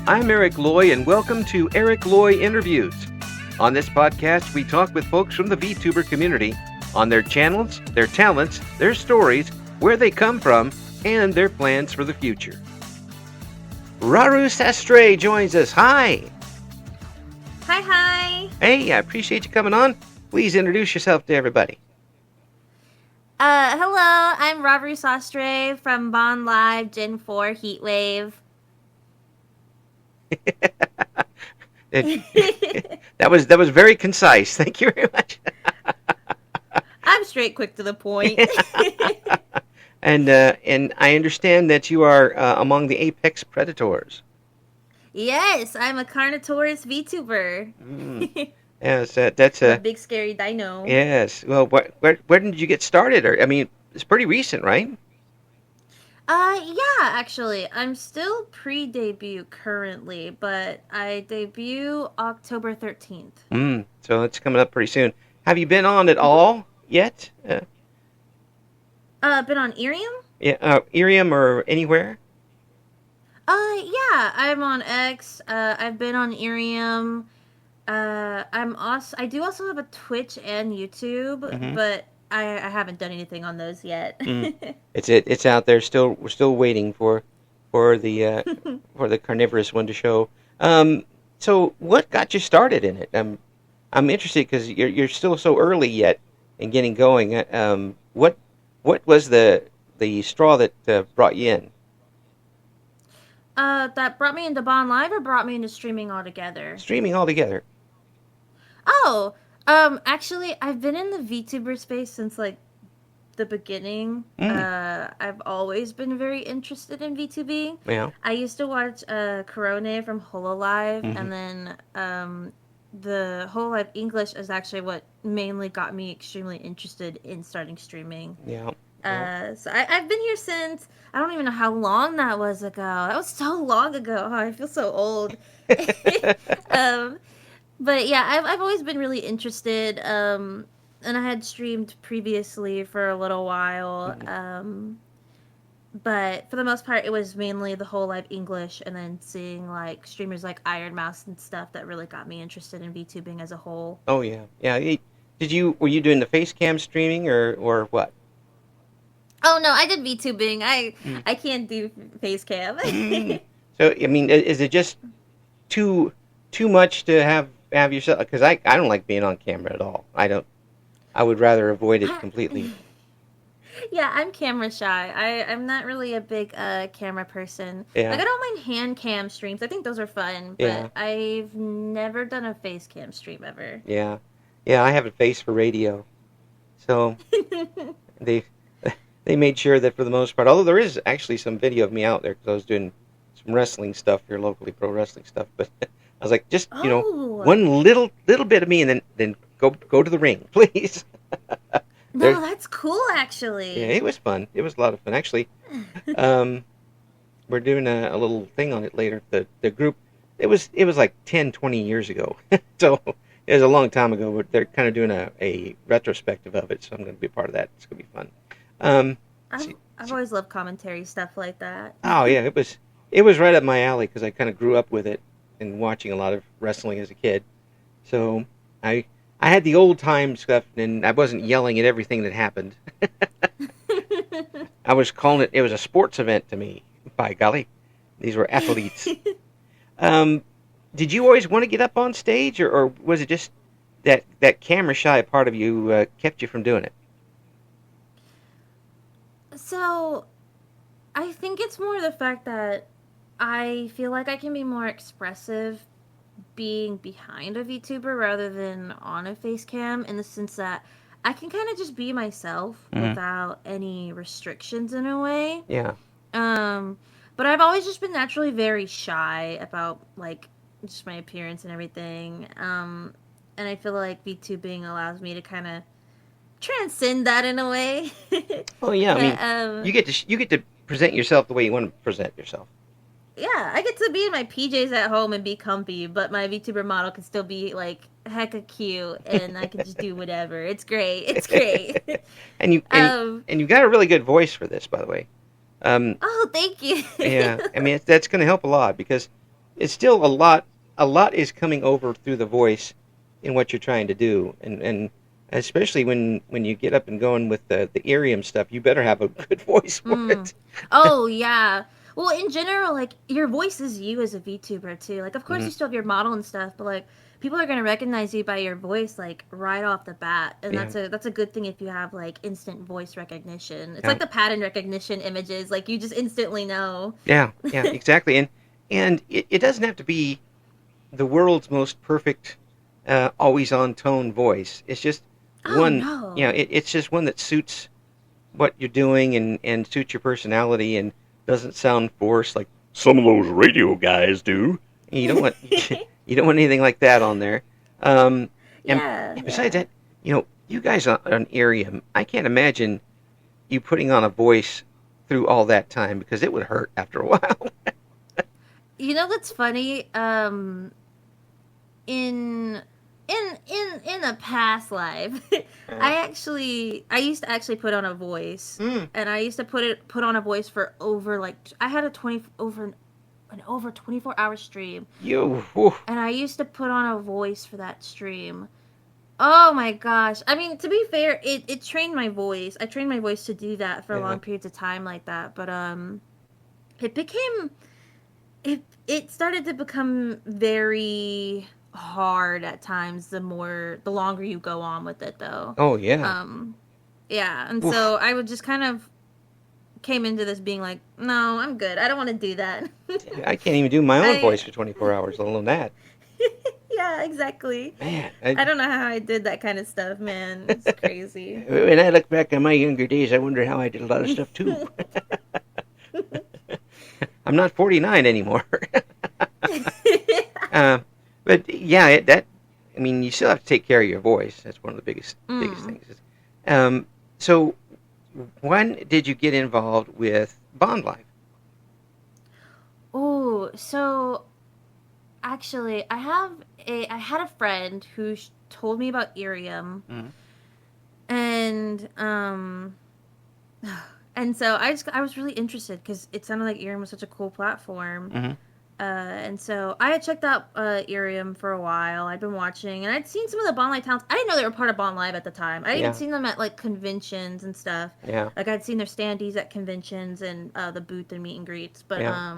I'm Eric Loy, and welcome to Eric Loy Interviews. On this podcast, we talk with folks from the VTuber community on their channels, their talents, their stories, where they come from, and their plans for the future. Rawru Sastrei joins us. Hi! Hi! Hey, I appreciate you coming on. Please introduce yourself to everybody. Hello, I'm Rawru Sastrei from Bond Live Gen 4 Heatwave. That was very concise. Thank you very much. I'm straight, quick to the point. And I understand that you are among the apex predators. Yes, I'm a Carnotaurus VTuber. Yes, that's a big scary dino. Yes. Well, where did you get started? Or, I mean, it's pretty recent, right? Yeah, actually, I'm still pre-debut currently, but I debut October 13th. So it's coming up pretty soon. Have you been on at all yet? Been on Irium? Yeah, Irium or anywhere? Yeah, I'm on X. I've been on Irium. I do also have a Twitch and YouTube, but I haven't done anything on those yet. It's out there still. We're still waiting for the for the carnivorous one to show. So what got you started in it? I'm interested because you're still so early yet in getting going. What was the straw that brought you in? That brought me into Bond Live or brought me into streaming altogether? Streaming altogether. Oh, actually, I've been in the VTuber space since, like, the beginning. I've always been very interested in VTubing. Yeah. I used to watch Corone from HoloLive, and then the HoloLive English is actually what mainly got me extremely interested in starting streaming. Yeah. So I've been here since, I don't even know how long that was ago. That was so long ago. Oh, I feel so old. But yeah, I've always been really interested, and I had streamed previously for a little while, but for the most part, it was mainly the whole live English, and then seeing like streamers like Iron Mouse and stuff that really got me interested in VTubing as a whole. Oh yeah, yeah. Were you doing the face cam streaming or what? Oh no, I did VTubing. I can't do face cam. So I mean, is it just too much to have yourself? Because I don't like being on camera at all. I would rather avoid it completely. Yeah, I'm camera shy. I'm not really a big camera person. Yeah. Like, I don't mind hand cam streams. I think those are fun, but I've never done a face cam stream ever. Yeah. Yeah, I have a face for radio. So they made sure that for the most part, although there is actually some video of me out there because I was doing some wrestling stuff here locally, pro wrestling stuff, but I was like, just, one little bit of me, and then go to the ring, please. No, that's cool, actually. Yeah, it was fun. It was a lot of fun. Actually, we're doing a little thing on it later. The group, it was like 10, 20 years ago. So it was a long time ago, but they're kind of doing a retrospective of it, so I'm going to be a part of that. It's going to be fun. I've always loved commentary stuff like that. Oh, yeah, it was right up my alley because I kind of grew up with it and watching a lot of wrestling as a kid. So I had the old time stuff, and I wasn't yelling at everything that happened. I was calling it was a sports event to me. By golly, these were athletes. Did you always want to get up on stage, or was it just that camera shy part of you kept you from doing it? So, I think it's more the fact that I feel like I can be more expressive being behind a VTuber rather than on a face cam, in the sense that I can kind of just be myself without any restrictions in a way. Yeah. But I've always just been naturally very shy about, like, just my appearance and everything. And I feel like VTubing allows me to kind of transcend that in a way. Oh yeah, I mean, you get to present yourself the way you want to present yourself. Yeah, I get to be in my PJs at home and be comfy, but my VTuber model can still be, like, hecka cute, and I can just do whatever. It's great. It's great. and you got a really good voice for this, by the way. Oh, thank you. Yeah, I mean that's going to help a lot because it's still a lot. A lot is coming over through the voice in what you're trying to do, and especially when you get up and going with the Irium stuff, you better have a good voice for Mm. it. Oh yeah. Well, in general, like your voice is you as a VTuber too. Like, of course, Hmm. you still have your model and stuff, but like people are gonna recognize you by your voice, like right off the bat, and Yeah, that's a good thing if you have like instant voice recognition. It's yeah, like the pattern recognition images, like you just instantly know. yeah, exactly. And it doesn't have to be the world's most perfect, always on tone voice. It's just Oh one. no. It's just one that suits what you're doing and suits your personality and doesn't sound forced like some of those radio guys do. You don't want you don't want anything like that on there. Um, and, Yeah, and besides yeah. that, you guys on Irium, I can't imagine you putting on a voice through all that time because it would hurt after a while. You know what's funny? In in a past life, Uh, I used to actually put on a voice, mm, and I used to put on a voice for over like I had a 20 over an over 24-hour stream, whew, and I used to put on a voice for that stream. Oh my gosh. I mean, to be fair, it trained my voice. I trained my voice to do that for yeah, long periods of time like that, but it became it started to become very hard at times the longer you go on with it though. oh yeah, Um yeah, and oof. so I would just kind of came into this being like, no, I'm good. I don't want to do that. I can't even do my own I voice for 24 hours, let alone that. yeah, exactly. Man, I don't know how I did that kind of stuff, man. It's crazy. when I look back on my younger days, I wonder how I did a lot of stuff too. I'm not 49 anymore. uh, but yeah, I mean, you still have to take care of your voice. That's one of the biggest mm. things. So when did you get involved with Bond Life? Oh, so actually, I had a friend who told me about Irium, Mm-hmm. and and so I was really interested because it sounded like Irium was such a cool platform. Mm-hmm. And so I had checked out Irium for a while. I'd been watching, and I'd seen some of the Bond Live talents. I didn't know they were part of Bond Live at the time. I even Yeah, seen them at like conventions and stuff. yeah, Like I'd seen their standees at conventions and the booth and meet and greets. But yeah.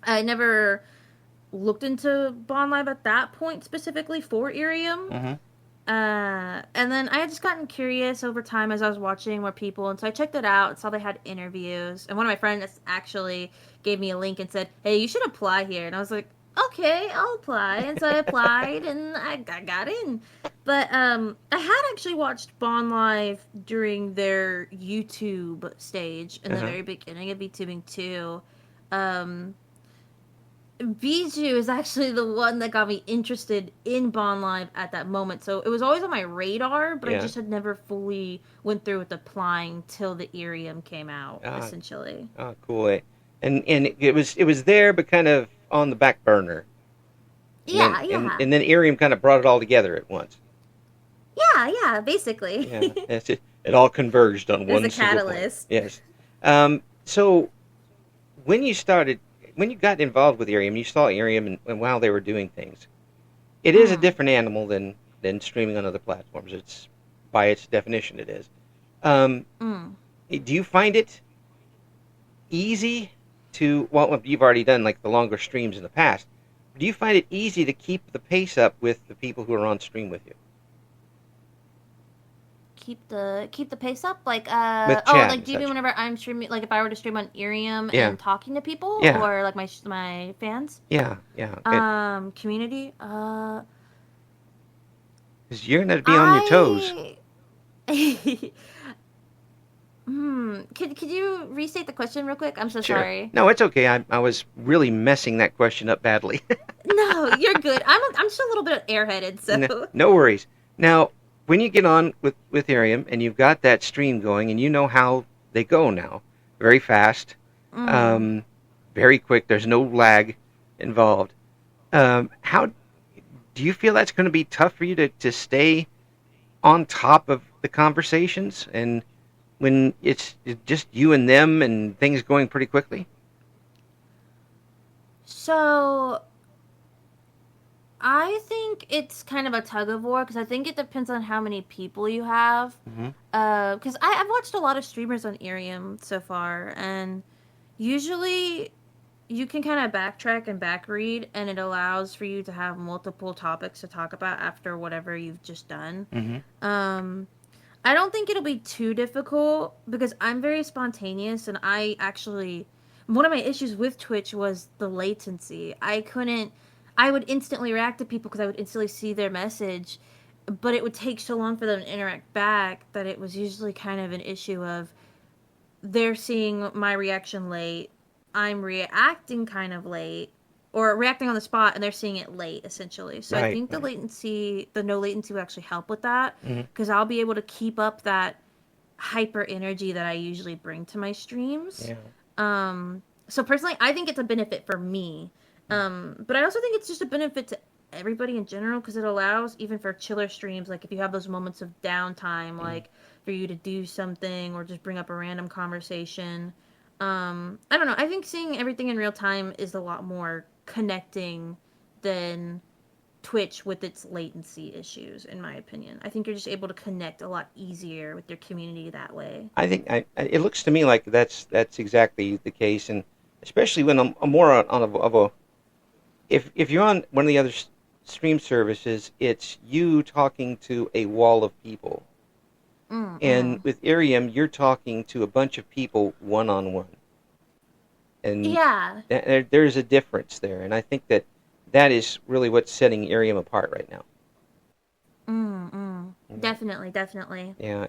I never looked into Bond Live at that point specifically for Irium. Mm-hmm. And then I had just gotten curious over time as I was watching more people, and so I checked it out and saw they had interviews. And one of my friends actually gave me a link and said, "Hey, you should apply here." And I was like, "Okay, I'll apply." And so I applied, and I got in. But I had actually watched Bond Live during their YouTube stage in the Uh-huh. very beginning of VTubing too. Um, Bijou is actually the one that got me interested in Bond Live at that moment. So it was always on my radar, but I Yeah. just had never fully went through with applying till the Irium came out, Ah, essentially. cool. And it was there, but kind of on the back burner. And then Yeah, and, yeah. and then Irium kind of brought it all together at once. Yeah, yeah, basically. Yeah, it all converged on It was one a single point. catalyst. Yes. So when you started, when you got involved with Irium, you saw Irium and while they were doing things. It is a Mm, different animal than streaming on other platforms. It's by its definition, it is. Um, mm. do you find it easy to? Well, you've already done like the longer streams in the past. Do you find it easy to keep the pace up with the people who are on stream with you? Keep the pace up, like With oh, chat like and do you mean such. whenever I'm streaming, like if I were to stream on Irium Yeah, and talking to people, yeah, or like my fans, yeah, yeah. community, Because you're going to be on your toes. I could you restate the question real quick? I'm so Sure. sorry. No, it's okay. I was really messing that question up badly. No, you're good. I'm just a little bit airheaded, no, so. no worries. Now, when you get on with Arium and you've got that stream going and you know how they go now, very fast, Mm. um, very quick. There's no lag involved. How do you feel that's going to be tough for you to stay on top of the conversations and when it's just you and them and things going pretty quickly? So I think it's kind of a tug of war because I think it depends on how many people you have. Hmm. Because I've watched a lot of streamers on Irium so far, and usually you can kind of backtrack and backread, and it allows for you to have multiple topics to talk about after whatever you've just done. Hmm. Um, I don't think it'll be too difficult because I'm very spontaneous, and I actually one of my issues with Twitch was the latency. I would instantly react to people because I would instantly see their message, but it would take so long for them to interact back that it was usually kind of an issue of they're seeing my reaction late, I'm reacting kind of late, or reacting on the spot, and they're seeing it late, essentially. So I Right. think Right. the no latency will actually help with that, Hmm. because I'll be able to keep up that hyper energy that I usually bring to my streams. Yeah. So personally, I think it's a benefit for me. But I also think it's just a benefit to everybody in general because it allows even for chiller streams, like if you have those moments of downtime, Hmm. like for you to do something or just bring up a random conversation. I don't know. I think seeing everything in real time is a lot more connecting than Twitch with its latency issues, in my opinion. I think you're just able to connect a lot easier with your community that way. I think it looks to me like that's exactly the case, and especially when I'm more on of a if you're on one of the other stream services, it's you talking to a wall of people, and Mm-mm. with Irium, you're talking to a bunch of people one on one, and Yeah. there's a difference there, and I think that is really what's setting Irium apart right now. Mm-mm. Mhm. Definitely, definitely. Yeah,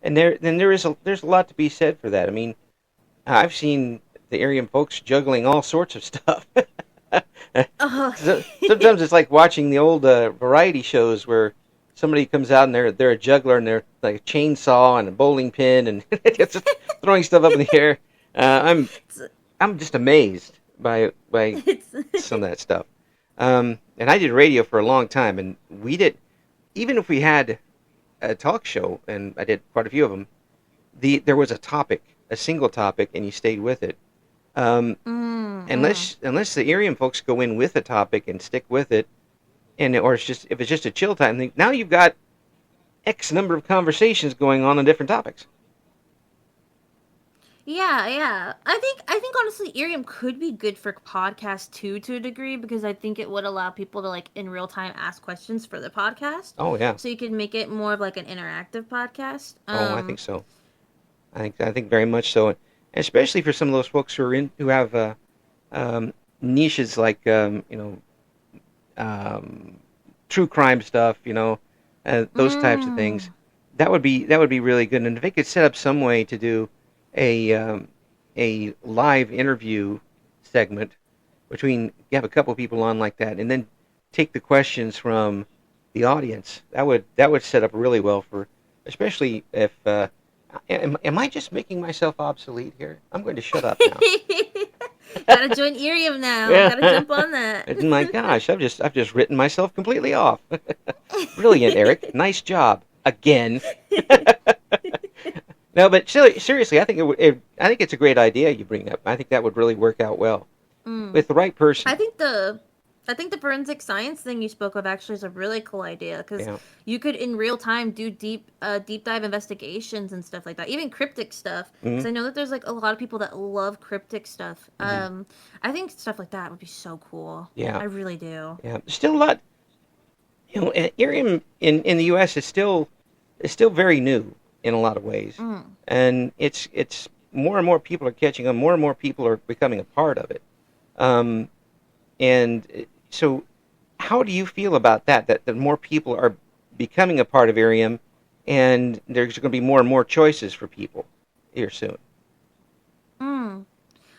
and there's a lot to be said for that. I mean, I've seen the Aryan folks juggling all sorts of stuff. Oh. So, sometimes it's like watching the old variety shows where somebody comes out and they're a juggler and they're like a chainsaw and a bowling pin and just throwing stuff up in the air. I'm it's, I'm just amazed by it's some of that stuff. And I did radio for a long time, and we did even if we had a talk show, and I did quite a few of them. There was a topic, a single topic, and you stayed with it. Um, mm-mm. unless the Irium folks go in with a topic and stick with it, and or it's just if it's just a chill time, now you've got X number of conversations going on different topics. Yeah, yeah. I think honestly Ethereum could be good for podcasts too to a degree because I think it would allow people to like in real time ask questions for the podcast. Oh yeah. So you could make it more of like an interactive podcast. Oh, I think so. I think very much so, and especially for some of those folks who have um, niches like um, true crime stuff, those types of things. Mm. That would be really good. And if they could set up some way to do a um, a live interview segment between you have a couple of people on like that, and then take the questions from the audience, that would set up really well for, especially if. Am I just making myself obsolete here? I'm going to shut up now. Gotta join Ethereum now. Gotta Yeah. jump on that. My gosh, I've just written myself completely off. Brilliant, Eric. Nice job again. No, but seriously, I think I think it's a great idea you bring up. I think that would really work out well Mm. with the right person. I think the I think the forensic science thing you spoke of actually is a really cool idea because Yeah. you could in real time do deep dive investigations and stuff like that, even cryptic stuff. Hmm. Because I know that there's like a lot of people that love cryptic stuff. Hmm. I think stuff like that would be so cool. Yeah. I really do. Yeah. Still a lot. Ethereum in the U.S. is still very new in a lot of ways, Mm. and it's more and more people are catching on. More and more people are becoming a part of it. Um, and so, how do you feel about that? That more people are becoming a part of Ethereum, and there's going to be more and more choices for people here soon. Mm.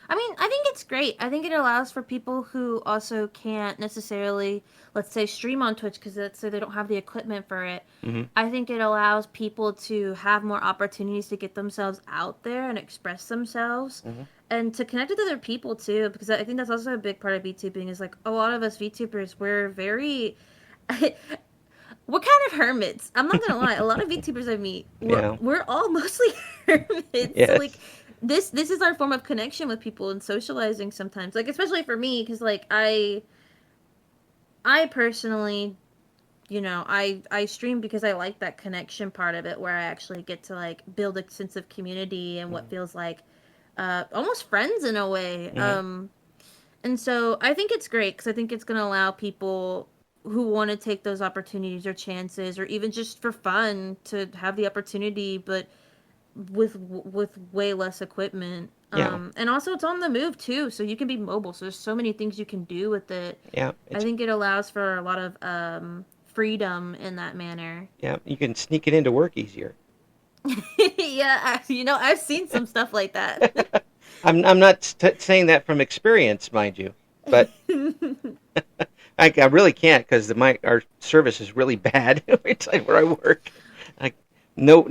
I mean, I think it's great. I think it allows for people who also can't necessarily, let's say, stream on Twitch because let's say they don't have the equipment for it. Hmm. I think it allows people to have more opportunities to get themselves out there and express themselves Hmm. and to connect with other people too because I think that's also a big part of VTubing is like a lot of us VTubers, we're very we're kind of hermits. I'm not gonna lie. A lot of VTubers I meet, we're Yeah. we're all mostly hermits. Like Yes. this is our form of connection with people and socializing sometimes. Like especially for me, because like I personally, I stream because I like that connection part of it, where I actually get to like build a sense of community and what feels like almost friends in a way. Mm-hmm. And so I think it's great because I think it's going to allow people who want to take those opportunities or chances, or even just for fun, to have the opportunity, but with way less equipment. Yeah, And also it's on the move too, so you can be mobile. So there's so many things you can do with it. yeah, I think it allows for a lot of freedom in that manner. yeah. You can sneak it into work easier. Yeah, I've seen some stuff like that. I'm not saying that from experience, mind you, but I really can't because our service is really bad inside where I work. Like I don't.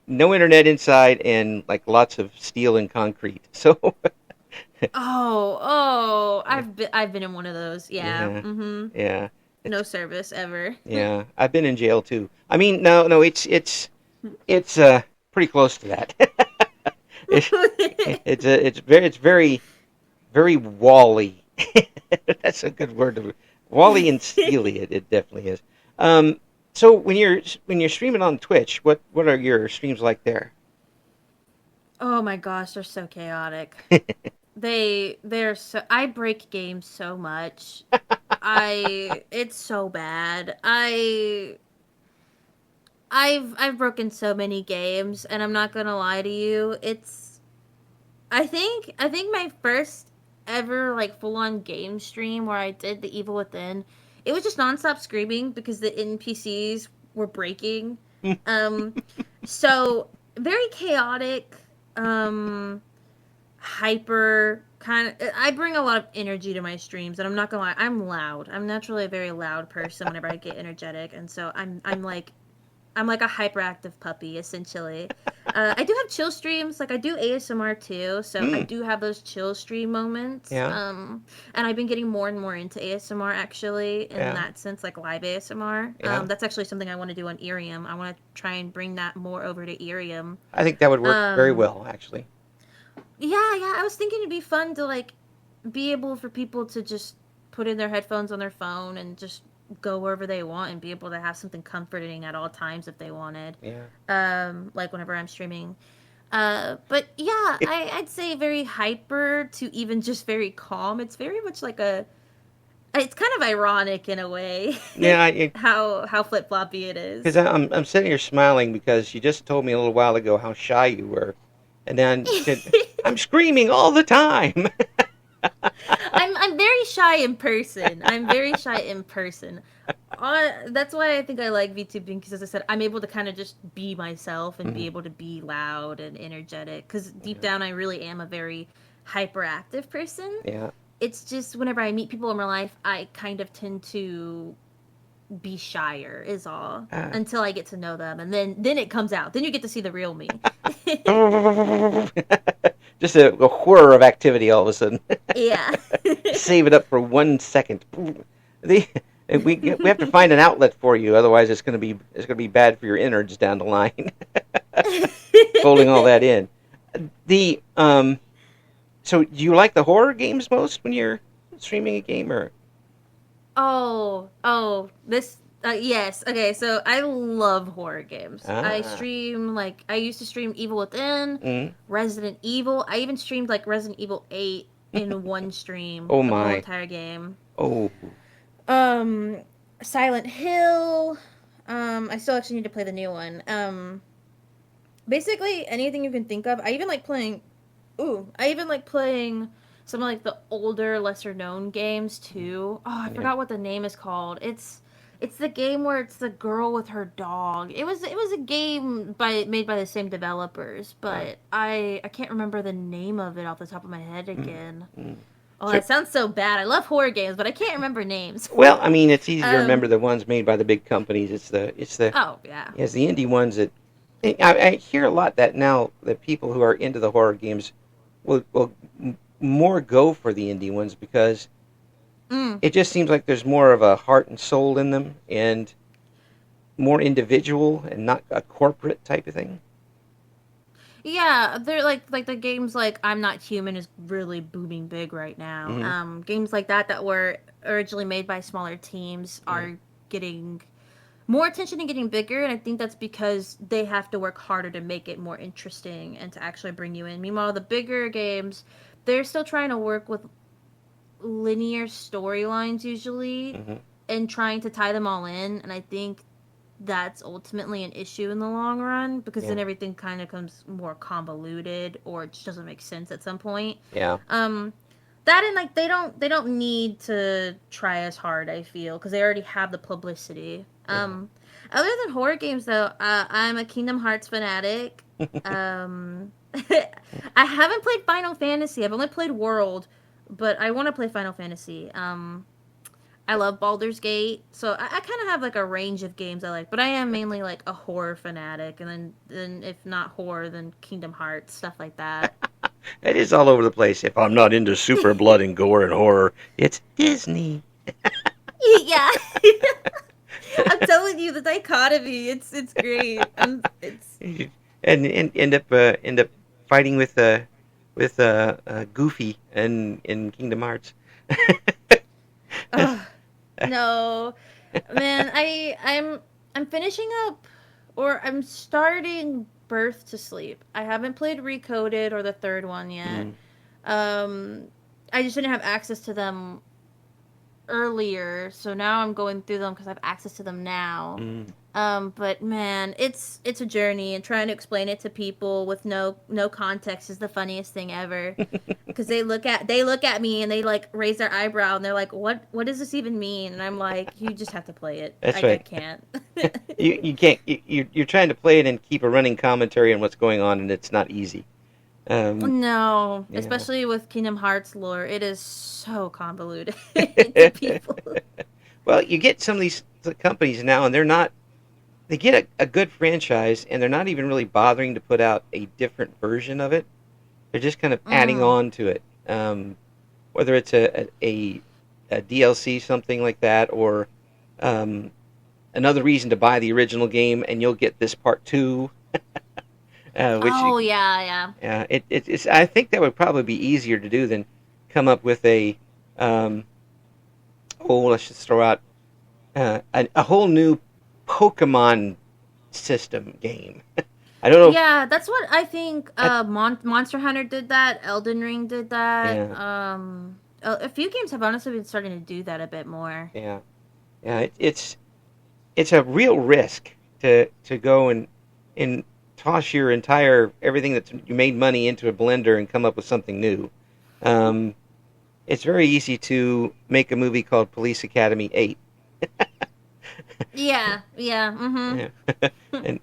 no internet inside, and like lots of steel and concrete. So I've been in one of those. Yeah. yeah, Mm-hmm. yeah, No it's service ever. yeah. I've been in jail too. I mean, no, it's pretty close to that. it, it's very very wally. That's a good word. Wally and steely. It definitely is. So when you're streaming on Twitch, what are your streams like there? Oh my gosh, they're so chaotic. They're so, I break games so much. It's so bad. I've broken so many games, and I'm not gonna lie to you. I think my first ever like full on game stream where I did the Evil Within, it was just nonstop screaming because the NPCs were breaking. Um, so very chaotic, hyper kind of. I bring a lot of energy to my streams, and I'm not gonna lie, I'm loud. I'm naturally a very loud person whenever I get energetic, and so I'm like a hyperactive puppy, essentially. I do have chill streams. Like, I do ASMR too, so I Mm, do have those chill stream moments. yeah, And I've been getting more and more into ASMR, actually, in yeah, that sense, like live ASMR. yeah. That's actually something I want to do on Irium. I want to try and bring that more over to Irium. I think that would work very Um, well, actually. yeah, I was thinking it'd be fun to, like, be able for people to just put in their headphones on their phone and just go wherever they want and be able to have something comforting at all times if they wanted. Yeah. Like whenever I'm streaming. But yeah, I'd say very hyper to even just very calm. It's very much like it's kind of ironic in a way Yeah, how flip floppy it is. because I'm sitting here smiling because you just told me a little while ago how shy you were, and then you said I'm screaming all the time. I'm very shy in person. I'm very shy in person. That's why I think I like VTubing, because as I said, I'm able to kind of just be myself and be Mhm. able to be loud and energetic. Because deep Yeah, down, I really am a very hyperactive person. yeah. It's just whenever I meet people in real life, I kind of tend to be shyer, is all, Ah. until I get to know them, and then it comes out. Then you get to see the real me. Just a whir of activity all of a sudden. Yeah. Save it up for 1 second. The, we have to find an outlet for you, otherwise it's gonna be bad for your innards down the line. Folding all that in. The So do you like the horror games most when you're streaming a game, or this. Yes. Okay. So I love horror games. ah? I used to stream Evil Within, Mm, Resident Evil. I even streamed like Resident Evil 8 in one stream, oh the whole my. entire game. Oh. Um, Silent Hill. I still actually need to play the new one. Basically anything you can think of. I even like playing some of like the older, lesser known games too. Oh, I Yeah. forgot what the name is called. It's the game where it's the girl with her dog. It was a game made by the same developers, Ah, but I can't remember the name of it off the top of my head mm, again. mm. Oh, So that sounds so bad. I love horror games, but I can't remember names. well, I mean, it's easy to remember um. the ones made by the big companies. Oh yeah. It's the indie ones that I hear a lot that now that people who are into the horror games will more go for the indie ones because Mm. it just seems like there's more of a heart and soul in them and more individual and not a corporate type of thing. Yeah, they're like the games like I'm Not Human is really booming big right now. Hmm. Games like that were originally made by smaller teams Yeah. are getting more attention and getting bigger, and I think that's because they have to work harder to make it more interesting and to actually bring you in. Meanwhile, the bigger games, they're still trying to work with linear storylines usually Hmm. and trying to tie them all in, and I think that's ultimately an issue in the long run because Yeah. then everything kind of comes more convoluted or it just doesn't make sense at some point. Yeah. Um, that and like they don't need to try as hard. I feel because they already have the publicity. Yeah. Other than horror games though, I'm a Kingdom Hearts fanatic. Um, I haven't played Final Fantasy. I've only played World, but I want to play Final Fantasy. I love Baldur's Gate, so I kind of have like a range of games I like, but I am mainly like a horror fanatic, and then if not horror, then Kingdom Hearts stuff like that. It is all over the place. If I'm not into super blood and gore and horror, it's Disney. Yeah, I'm telling you the dichotomy. It's great. It's And end up fighting with Goofy and in Kingdom Hearts. oh no, man. I'm finishing up, or I'm starting Birth to Sleep. I haven't played Recoded or the third one yet. Mm, Um, I just didn't have access to them earlier, so now I'm going through them because I have access to them now. mm. But man, it's a journey, and trying to explain it to people with no context is the funniest thing ever. Because they look at me and they like raise their eyebrow and they're like, what does this even mean? And I'm like, you just have to play it. That's I right. can't. You can't you're trying to play it and keep a running commentary on what's going on, and it's not easy. Um, No, yeah. especially with Kingdom Hearts lore, it is so convoluted to people. Well, you get some of these companies now, and they're not. They get a good franchise, and they're not even really bothering to put out a different version of it. They're just kind of adding Mm. on to it, whether it's a DLC, something like that, or um, another reason to buy the original game, and you'll get this part two, which Oh yeah, it's. I think that would probably be easier to do than come up with a um, let's just throw out a whole new Pokemon system game. I don't know. yeah. That's what I think. Monster Hunter did that. Elden Ring did that. Yeah, A few games have honestly been starting to do that a bit more. yeah, yeah. It's a real risk to go and toss your entire everything that you made money into a blender and come up with something new. Um, it's very easy to make a movie called Police Academy 8. Yeah, yeah. Mm-hmm.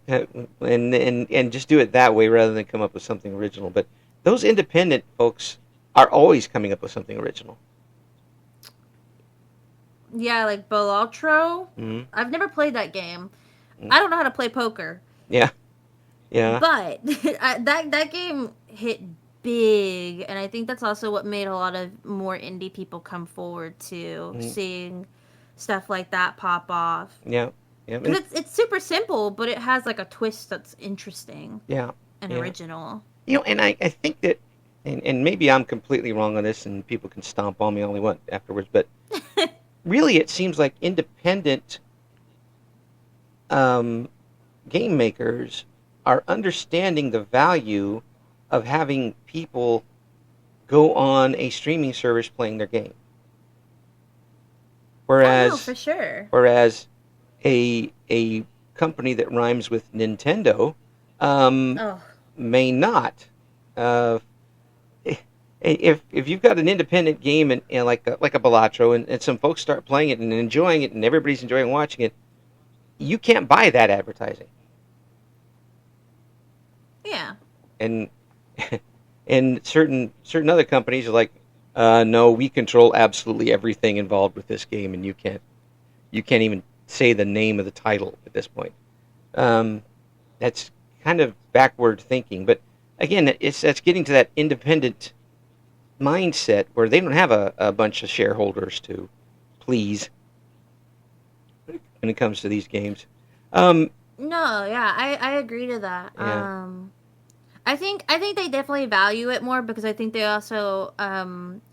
Yeah. and, and just do it that way rather than come up with something original. But those independent folks are always coming up with something original. Yeah, like Balatro. Mm-hmm. I've never played that game. I don't know how to play poker, Yeah, yeah, but that game hit big, and I think that's also what made a lot of more indie people come forward to mm, seeing stuff like that pop off. yeah, yeah, Because it's super simple, but it has like a twist that's interesting yeah, and yeah. original. And I think that, and maybe I'm completely wrong on this, and people can stomp on me all they want afterwards, but really it seems like independent um, game makers are understanding the value of having people go on a streaming service playing their game. Oh no, Whereas for sure. whereas a company that rhymes with Nintendo um, Oh may not. Uh, if you've got an independent game and like a Balatro and some folks start playing it and enjoying it and everybody's enjoying watching it, you can't buy that advertising. yeah. And and certain other companies are like, no, we control absolutely everything involved with this game, and you can't even say the name of the title at this point. Um, that's kind of backward thinking, but again, that's getting to that independent mindset where they don't have a bunch of shareholders to please when it comes to these games. Um, No, yeah, I agree to that. yeah, I think they definitely value it more because I think they also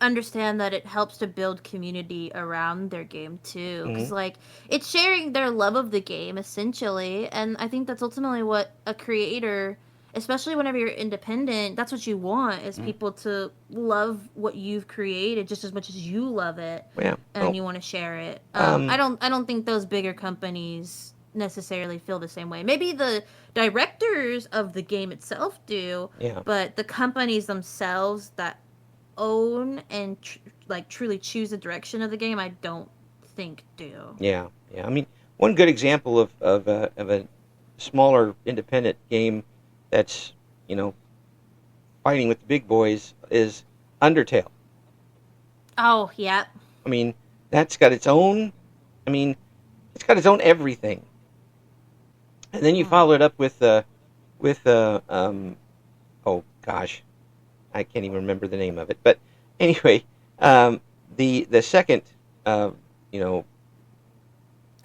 understand that it helps to build community around their game too. Hmm. Because like it's sharing their love of the game essentially, and I think that's ultimately what a creator, especially whenever you're independent, that's what you want is Hmm. people to love what you've created just as much as you love it, Yeah. and Well, you want to share it. I um, don't think those bigger companies necessarily feel the same way. Maybe the directors of the game itself do, yeah. but the companies themselves that own and like truly choose the direction of the game, I don't think do. Yeah. Yeah. I mean, one good example of a smaller independent game that's you know fighting with the big boys is Undertale. Oh, yeah. I mean, that's got its own. I mean, it's got its own everything. And then you Mm. follow it up with oh gosh, I can't even remember the name of it. But anyway, um, the second uh, you know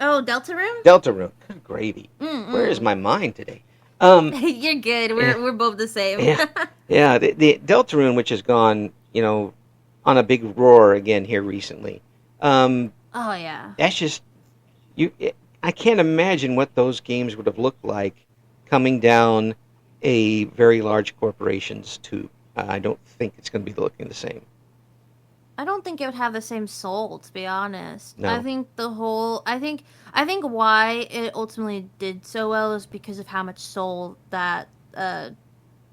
Oh, Deltarune? Deltarune. Good gravy. Where is Mm-mm. my mind today? Um, You're good. yeah, We're both the same. yeah, yeah. The Deltarune, which has gone on a big roar again here recently. Um, Oh, yeah. that's just you. I can't imagine what those games would have looked like coming down a very large corporation's tube. I don't think it's going to be looking the same. I don't think it would have the same soul, to be honest. I No. think the whole I think why it ultimately did so well is because of how much soul that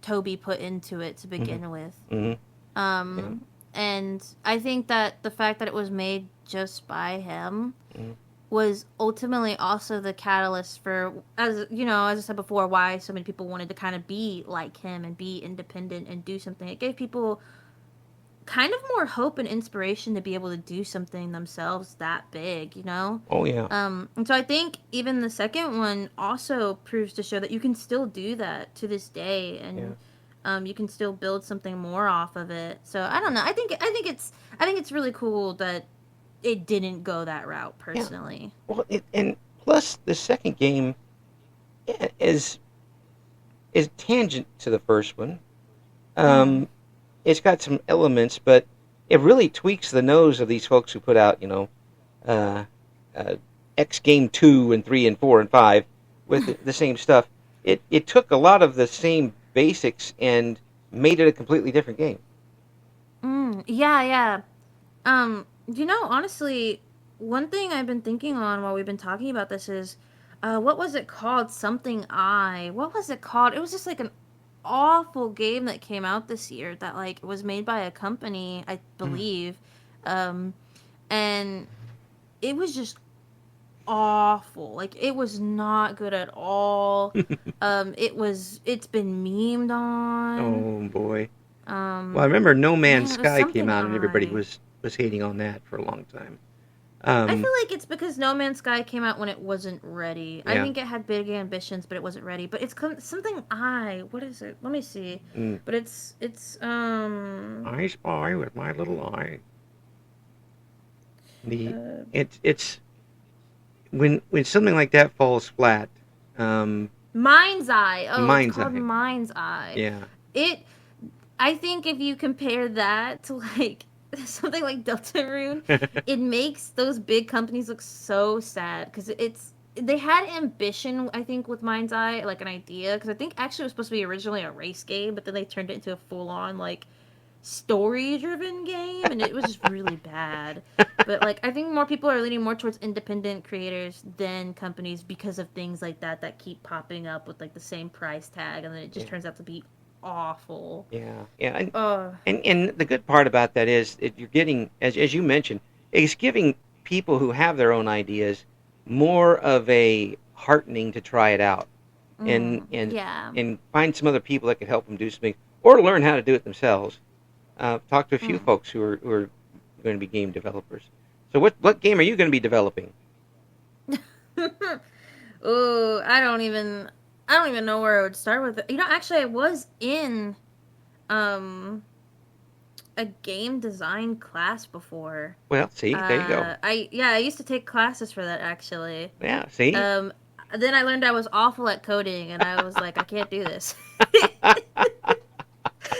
Toby put into it to Hmm. begin with. Hmm. Yeah. Um and I think that the fact that it was made just by him Hmm. was ultimately also the catalyst for, as you know, as I said before, why so many people wanted to kind of be like him and be independent and do something. It gave people kind of more hope and inspiration to be able to do something themselves that big, you know? Oh yeah. And so I think even the second one also proves to show that you can still do that to this day, Yeah. and you can still build something more off of it. So I don't know. I think it's really cool that it didn't go that route Yeah. personally. Well, and plus the second game is is tangent to the first one. Mm. Um, it's got some elements, but it really tweaks the nose of these folks who put out, uh, uh, X Game 2 and 3 and 4 and 5 with the same stuff. It took a lot of the same basics and made it a completely different game. Yeah, yeah. Honestly, one thing I've been thinking on while we've been talking about this is, what was it called? Something I. What was it called? It was just like an awful game that came out this year that like was made by a company, I Mm. believe, um, and it was just awful. Like it was not good at all. It's been memed on. Oh boy. Well, I Um, remember No Man's Man, it was Sky came something out and everybody I. was hating on that for a long time. I feel Um, like it's because No Man's Sky came out when it wasn't ready. I yeah. think it had big ambitions, but it wasn't ready. But it's something I. What is it? Let me see. Mm. But it's. I spy with my little eye. The Uh, it's when something like that falls flat. Um, Mind's Eye. Oh, it's Mind's called Eye. Mind's Eye. Yeah. It. I think if you compare that to like something like Deltarune, it makes those big companies look so sad because they had ambition. I think with Mind's Eye, like an idea, because I think actually it was supposed to be originally a race game, but then they turned it into a full on like story driven game, and it was just really bad. But like I think more people are leaning more towards independent creators than companies because of things like that keep popping up with like the same price tag, and then it just Yeah. turns out to be awful. Yeah. Yeah. And, Uh, and and the good part about that is that you're getting, as you mentioned, it's giving people who have their own ideas more of a heartening to try it out and and yeah. and find some other people that could help them do something or learn how to do it themselves. Talk to a few Mm. folks who are going to be game developers. So what game are you going to be developing? Ooh, I don't even know where I would start with it. Actually I was in um a game design class before. Well, see, there you go. I used to take classes for that actually. Yeah, see. Um then I learned I was awful at coding and I was like I can't do this.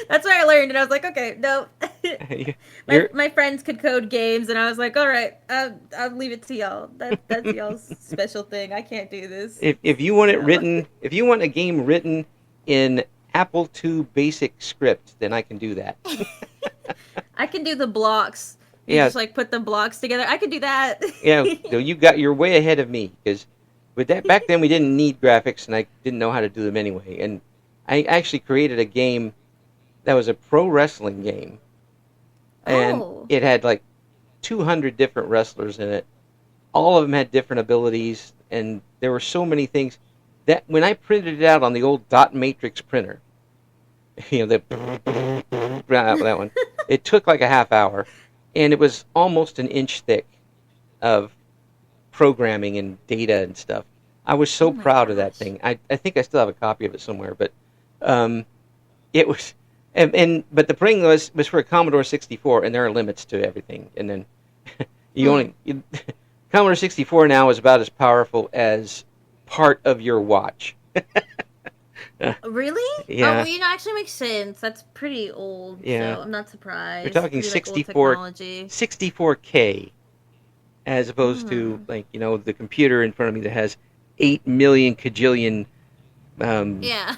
That's what I learned, and I was like, okay, no. my You're my friends could code games, and I was like, all right, I'll leave it to y'all. That's y'all's special thing. I can't do this. if you want it So written, if you want a game written in Apple II Basic script, then I can do that. I can do the blocks. You Yeah, just like put the blocks together. I can do that. yeah. So you're way ahead of me because with that back then we didn't need graphics and I didn't know how to do them anyway. And I actually created a game that was a pro wrestling game, and Oh. it had like 200 different wrestlers in it. All of them had different abilities, and there were so many things that when I printed it out on the old dot matrix printer, that one, it took like a half hour, and it was almost an inch thick of programming and data and stuff. I was Oh so my proud of that gosh. thing. I think I still have a copy of it somewhere, but um, it was, but the thing was for a Commodore 64, and there are limits to everything. And then you Hmm. only Commodore 64 now is about as powerful as part of your watch. Really? Oh, Yeah, well, actually makes sense. That's pretty old, yeah. so I'm not We're surprised. talking Pretty like old 64, technology. 64K, as opposed to Hmm. like the computer in front of me that has 8 million kajillion um, Yeah.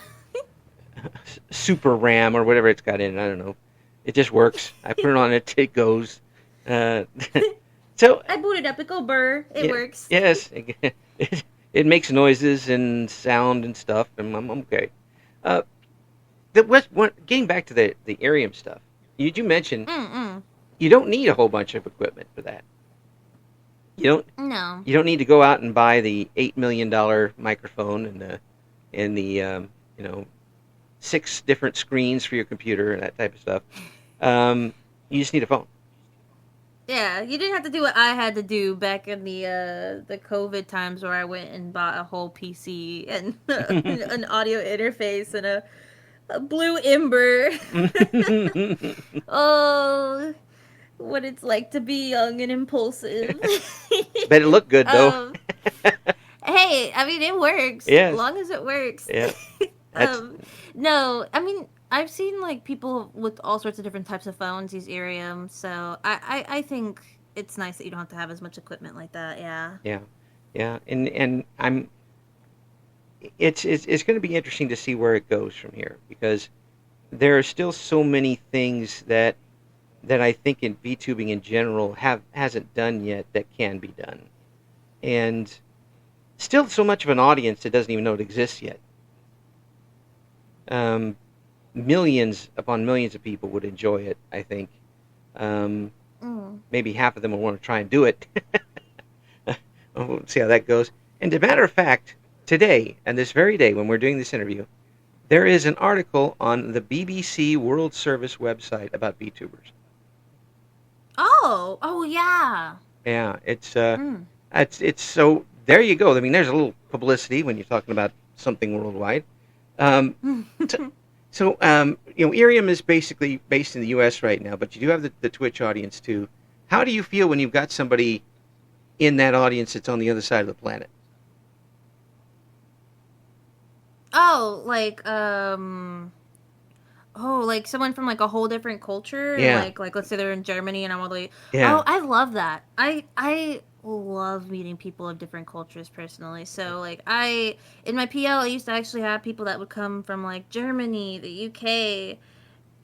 super RAM or whatever it's got in it. I don't know. It just works. I put it on it, it goes. Uh, so I booted up. It go burr. It yeah, works. yes, it makes noises and sound and stuff, and I'm okay. Uh, getting back to the Arium stuff, you mentioned Mm-mm. you don't need a whole bunch of equipment for that. You don't No. you don't need to go out and buy the $8 million microphone and the you know 6 different screens for your computer and that type of stuff. You just need a phone. Yeah, you didn't have to do what I had to do back in the COVID times where I went and bought a whole PC and an audio interface and a blue ember. Oh, what it's like to be young and impulsive. Bet it looked good though. um, hey, I mean it works. As Yes, long as it works. yeah. That's um, no, I mean I've seen like people with all sorts of different types of phones use Irium, so I think it's nice that you don't have to have as much equipment like that. Yeah. yeah, yeah. And it's going to be interesting to see where it goes from here because there are still so many things that I think in VTubing in general hasn't done yet that can be done, and still so much of an audience that doesn't even know it exists yet. Um, Millions upon millions of people would enjoy it. I think um, Mm. maybe half of them will want to try and do it. We'll see how that goes. And as a matter of fact, today and this very day when we're doing this interview, there is an article on the BBC World Service website about VTubers. Oh, oh yeah. Yeah, Mm. it's so there you go. I mean, there's a little publicity when you're talking about something worldwide. Um, Irium is basically based in the U.S. right now, but you do have the Twitch audience too. How do you feel when you've got somebody in that audience that's on the other side of the planet? Oh, oh, like someone from like a whole different culture, and Yeah, like let's say they're in Germany, and I'm all like, yeah, oh, I love that. I love meeting people of different cultures personally. So like in my PL I used to actually have people that would come from like Germany, the UK,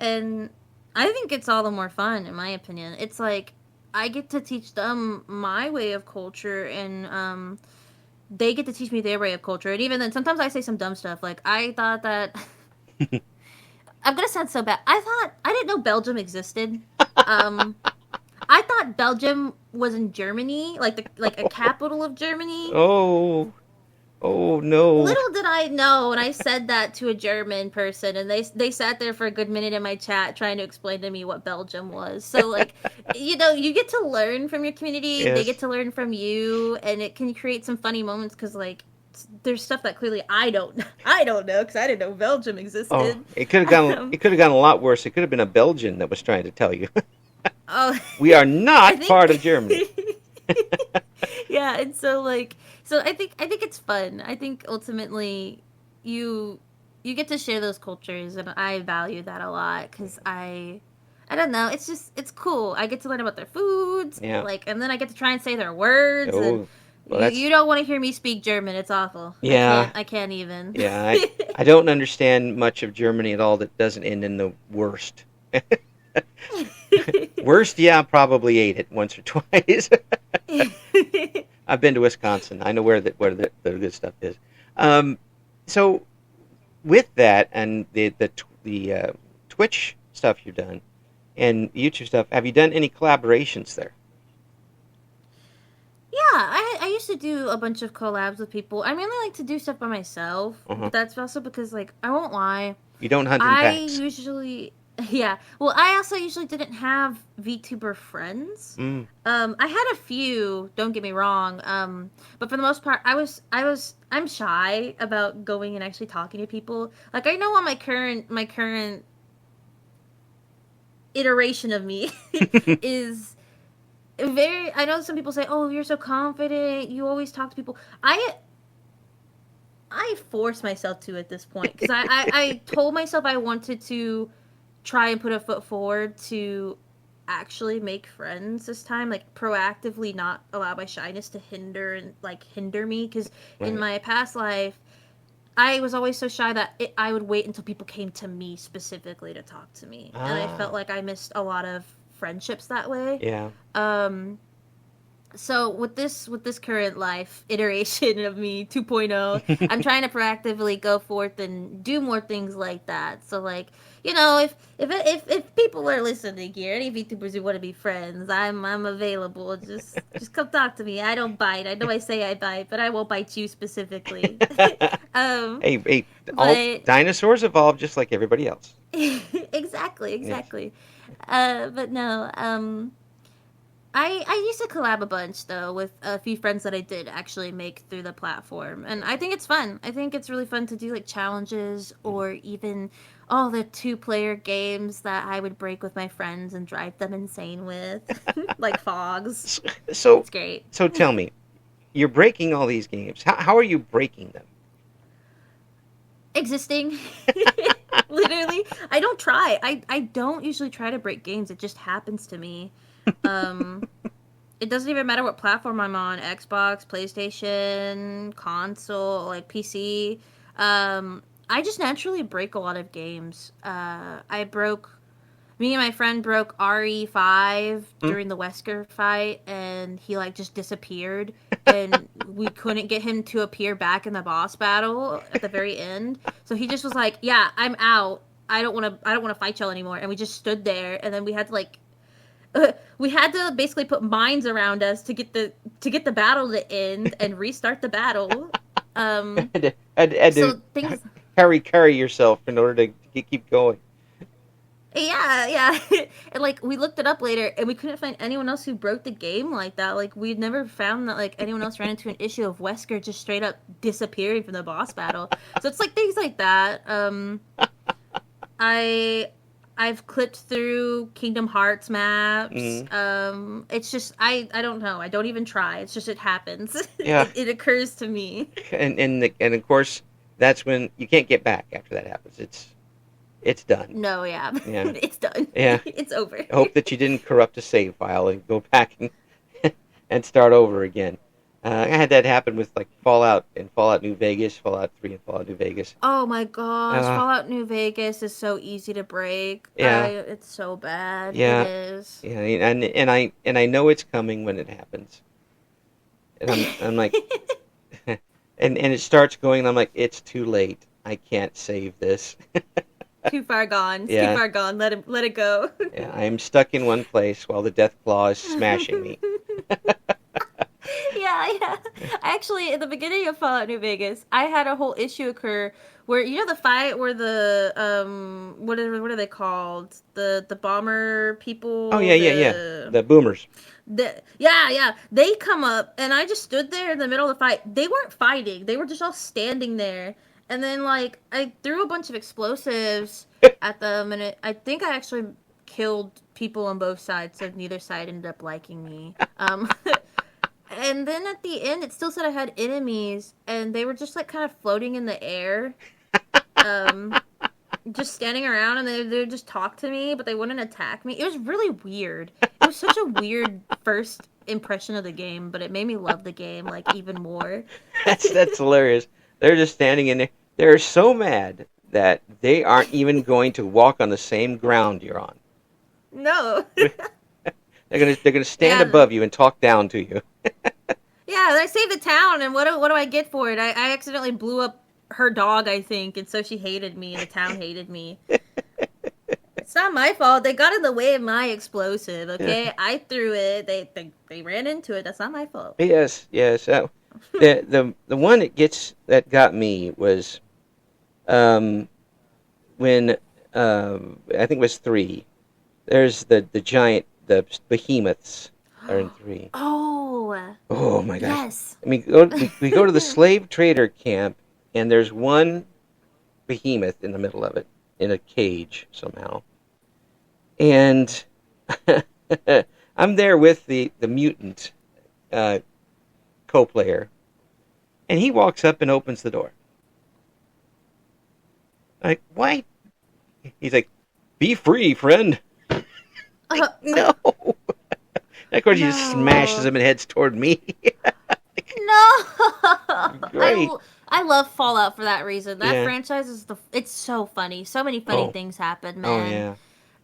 and I think it's all the more fun in my opinion. It's like I get to teach them my way of culture, and they get to teach me their way of culture. And even then, sometimes I say some dumb stuff. Like I thought that I'm gonna sound so bad. I didn't know Belgium existed. Um, I thought Belgium was in Germany, like a capital of Germany. Oh, oh no. Little did I know when I said that to a German person, and they sat there for a good minute in my chat trying to explain to me what Belgium was. So like, you get to learn from your community, they get Yes. to learn from you, and it can create some funny moments because like there's stuff that clearly I don't know because I didn't know Belgium Oh, existed. it could have gone. Um, It could have gone a lot worse. It could have been a Belgian that was trying to tell you oh, we are I not think part of Germany. yeah, and so like so I think it's fun. I think ultimately you you get to share those cultures, and I value that a lot because I don't know, it's just it's cool. I get to learn about their foods, Yeah. like, and then I get to try and say their words, and Oh, well, that's you don't want to hear me speak German. It's awful. yeah, I can't even. yeah. I don't understand much of Germany at all that doesn't end in the worst. Worst, yeah, probably ate it once or twice. I've been to Wisconsin. I know where the good stuff is. Um, so with that and the Twitch stuff you've done and YouTube stuff, have you done any collaborations there? Yeah, I used to do a bunch of collabs with people. I mainly like to do stuff by myself, Uh-huh. but that's also because, like, I won't lie. You don't hunt in I packs. usually, yeah. Well, I also usually didn't have VTuber friends. Mm. I had a few. Don't get me wrong. But for the most part, I'm shy about going and actually talking to people. Like, I know on my current iteration of me is very. I know some people say, "Oh, you're so confident. You always talk to people." I force myself to at this point because I told myself I wanted to try and put a foot forward to actually make friends this time, like proactively not allow my shyness to hinder me, because in Right. my past life I was always so shy that I would wait until people came to me specifically to talk to me, and I felt Ah, like I missed a lot of friendships that way. yeah. um so with this current life iteration of me 2.0, I'm trying to proactively go forth and do more things like that. So, like, if people are listening here, any VTubers who want to be friends, I'm available. Just come talk to me. I don't bite. I know I say I bite, but I won't bite you specifically. um Hey, all but dinosaurs evolved just like everybody else. exactly, Yes. exactly. But no, I used to collab a bunch though with a few friends that I did actually make through the platform, and I think it's fun. I think it's really fun to do like challenges, or even all the two-player games that I would break with my friends and drive them insane with, like Fogs. So, It's great. so tell me, you're breaking all these games. How are you breaking them? Existing. Literally, I don't try. I don't usually try to break games. It just happens to me. Um, it doesn't even matter what platform I'm on: Xbox, PlayStation, console, like PC. I just naturally break a lot of games. Me and my friend broke RE5 Hmm? during the Wesker fight, and he like just disappeared, and we couldn't get him to appear back in the boss battle at the very end. So he just was like, "Yeah, I'm out. I don't want to fight y'all anymore." And we just stood there, and then we had to basically put mines around us to get the battle to end and restart the battle. Um, Had to so things, carry yourself in order to keep going. yeah, yeah, and like we looked it up later, and we couldn't find anyone else who broke the game like that. Like we'd never found that like anyone else ran into an issue of Wesker just straight up disappearing from the boss battle. So it's like things like that. I I've clipped through Kingdom Hearts maps. Mm, It's just I don't know. I don't even try. It's just it happens. yeah, It occurs to me. and of course that's when you can't get back after that happens. It's done. No, yeah, Yeah, it's done. yeah. It's over. I hope that you didn't corrupt a save file and go back and and start over again. I had that happen with like Fallout and Fallout New Vegas, Fallout 3 and Fallout New Vegas. Oh my gosh, Uh, Fallout New Vegas is so easy to break. yeah, It's so bad. It yeah, is. yeah, and I know it's coming when it happens, and I'm like, and it starts going, and I'm like, it's too late. I can't save this. Too far gone. It's too Yeah, far gone. Let it go. yeah, I'm stuck in one place while the death claw is smashing me. Yeah, yeah. Actually, at the beginning of Fallout New Vegas, I had a whole issue occur where the fight where the what are they called? The bomber Oh people, yeah, yeah, yeah. The boomers. yeah, yeah. They come up, and I just stood there in the middle of the fight. They weren't fighting. They were just all standing there. And then like I threw a bunch of explosives at them, and I think I actually killed people on both sides, so neither side ended up liking me. And then at the end, it still said I had enemies, and they were just like kind of floating in the air. um, just standing around, and they just talk to me, but they wouldn't attack me. It was really weird. It was such a weird first impression of the game, but it made me love the game like even more. That's hilarious. They're just standing in there. They're so mad that they aren't even going to walk on the same ground you're on. No. They're gonna stand Yeah. above you and talk down to you. Yeah, I saved the town, and what do I get for it? I accidentally blew up her dog, I think, and so she hated me, and the town hated me. It's not my fault. They got in the way of my explosive. Okay, I threw it. They ran into it. That's not my fault. Yes, yes. The one that got me was um, when I think it was 3. There's the giant the behemoths are in 3. Oh, Oh my gosh! yes. I mean, we go to the slave trader camp, and there's one behemoth in the middle of it in a cage somehow, and I'm there with the mutant uh, co-player, and he walks up and opens the door. Like, why? He's like, "Be free, friend." Like, no. And of course, he just smashes No. him and heads toward me. No. Great. I love Fallout for that reason. That Yeah. franchise it's so funny. So many funny Oh. things happen, Oh man.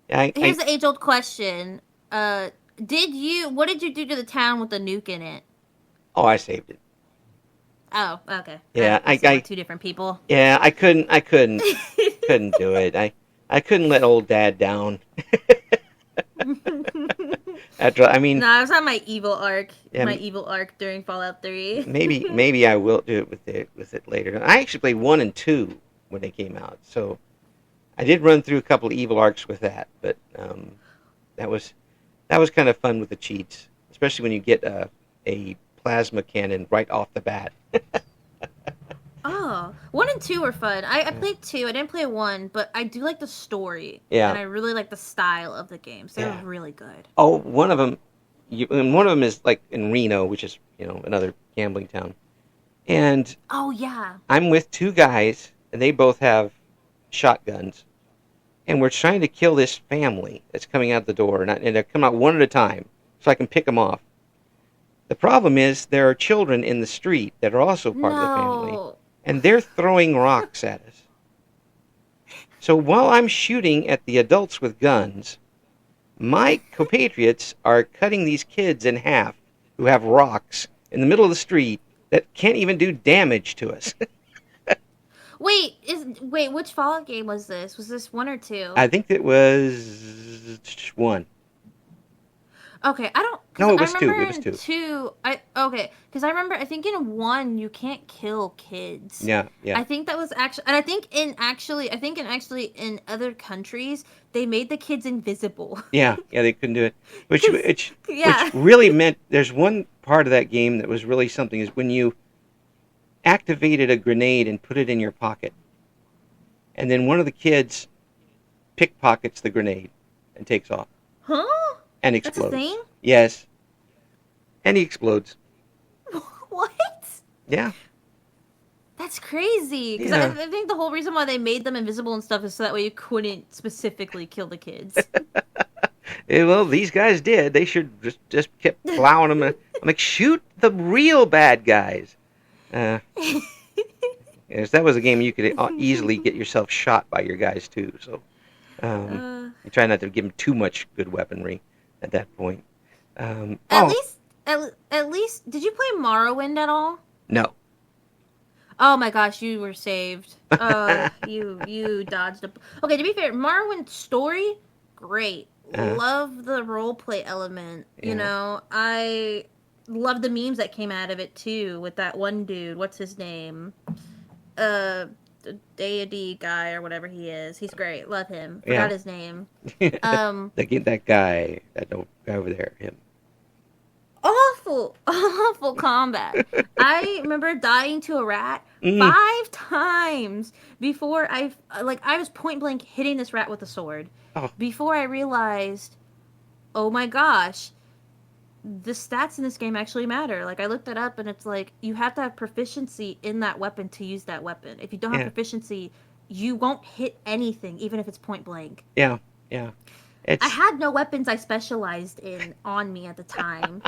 yeah. I, Here's I the age old question. What did you do to the town with the nuke in it? oh I saved it. Oh, okay. Yeah. So we're two different people. Yeah. I couldn't do it. I couldn't let old dad down. After I mean, No, I was on my evil arc. Yeah, My evil arc during Fallout 3. maybe I will do it with it later. I actually played 1 and 2 when they came out, so I did run through a couple of evil arcs with that. But that was kind of fun with the cheats, especially when you get a plasma cannon right off the bat. Oh, 1 and 2 were fun. I played 2. I didn't play 1, but I do like the story. Yeah. And I really like the style of the games. They're Yeah. really good. Oh, one of them, and one of them is like in Reno, which is another gambling town, and Oh, yeah. I'm with 2 guys, and they both have shotguns, and we're trying to kill this family that's coming out the door, and they're coming out one at a time, so I can pick them off. The problem is there are children in the street that are also part of the family, No. and they're throwing rocks at us. So while I'm shooting at the adults with guns, my compatriots are cutting these kids in half who have rocks in the middle of the street that can't even do damage to us. Wait, which Fallout game was this? Was this 1 or 2? I think it was 1. Okay, I don't. No, it was I 2. remember It was 2. in 2. Because I remember. I think in 1 you can't kill kids. Yeah, yeah. I think that was actually, and I think in other countries they made the kids invisible. Yeah, they couldn't do it. Which Yeah. really meant there's one part of that game that was really something is when you activated a grenade and put it in your pocket, and then one of the kids pickpockets the grenade and takes off Huh? and That's a explodes. thing? Yes, and he explodes. What? Yeah, That's crazy. Because Yeah. I think the whole reason why they made them invisible and stuff is so that way you couldn't specifically kill the kids. Well, these guys did. They should just kept plowing them. I'm like, shoot the real bad guys. Yes, that was a game you could easily get yourself shot by your guys too. So you try not to give them too much good weaponry at that point. At least, did you play Morrowind at all? No. Oh my gosh, you were saved. You dodged a. Okay, to be fair, Morrowind story, great. Love the roleplay element. You Yeah. know, I love the memes that came out of it too. With that one dude, what's his name? The deity guy or whatever he is. He's great. Love him. Yeah. Forgot his name. That guy over there, him. Awful combat. I remember dying to a rat 5 times before I was point blank hitting this rat with a sword. Oh. Before I realized, oh my gosh, the stats in this game actually matter. Like I looked that up and it's like you have to have proficiency in that weapon to use that weapon. If you don't have Yeah. proficiency, you won't hit anything, even if it's point blank. Yeah, yeah. I It's had no weapons I specialized in on me at the time.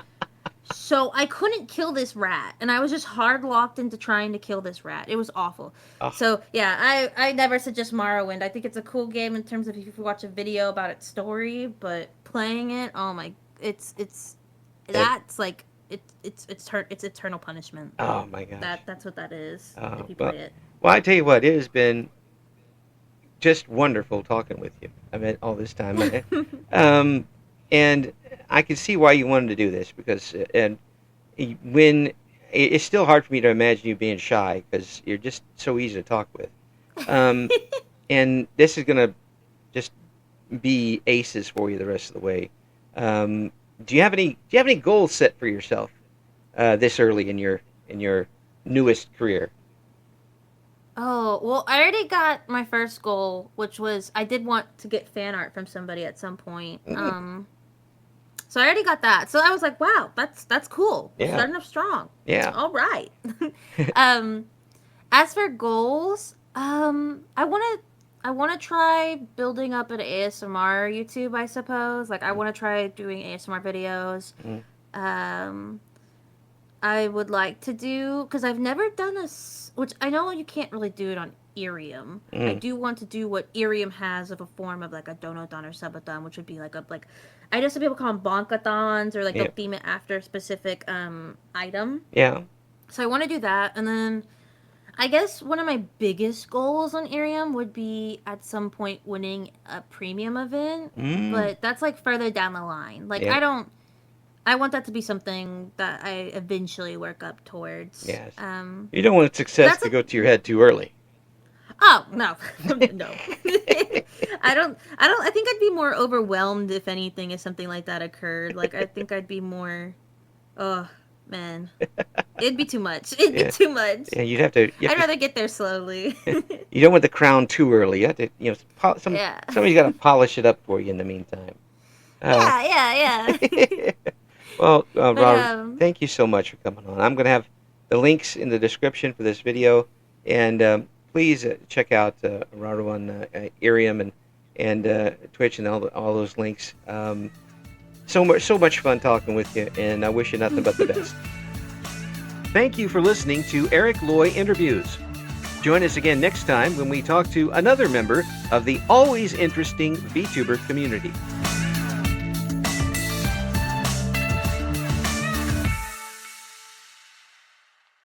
So I couldn't kill this rat, and I was just hard locked into trying to kill this rat. It was awful. oh, So yeah, I never suggest Morrowind. I think it's a cool game in terms of if you watch a video about its story, but playing it, oh my, it's it, that's like it's eternal punishment. oh my gosh. That's what that is Oh, if you well, play it. well, I tell you what, it has been just wonderful talking with you. I mean, all this time, and I can see why you wanted to do this because, and when it's still hard for me to imagine you being shy because you're just so easy to talk with. Um, and this is gonna just be aces for you the rest of the way. Do you have any goals set for yourself this early in your newest career? Oh, well, I already got my first goal, which was I did want to get fan art from somebody at some point. So I already got that. So I was like, wow, that's cool. We're Yeah, starting off strong. yeah. All right. um, as for goals, I want to try building up an ASMR YouTube, I suppose. Like I want to try doing ASMR videos. Mm, Um, I would like to do because I've never done which I know you can't really do it on Irium. I mm, do want to do what Irium has of a form of like a donathon or subathon, which would be like I know some people call them bonkathons or like they'll yeah, theme it after a specific item. yeah. So I want to do that, and then I guess one of my biggest goals on Irium would be at some point winning a premium event, Mm, but that's like further down the line. Like yeah. I want that to be something that I eventually work up towards. Yes. You don't want success That's to a go to your head too early. oh no, no. I think I'd be more overwhelmed if anything if something like that occurred. Like I think I'd be more. Oh man, it'd be too much. It'd be Yeah, too much. yeah. You I'd have rather get there slowly. to. You don't want the crown too early. You have to. Yeah. Somebody's got to polish it up for you in the meantime. Uh, Yeah. well, But Robert, thank you so much for coming on. I'm going to have the links in the description for this video, and please check out Rawru on Irium and Twitch and all those links. So much fun talking with you, and I wish you nothing but the best. Thank you for listening to Eric Loy Interviews. Join us again next time when we talk to another member of the always interesting VTuber community.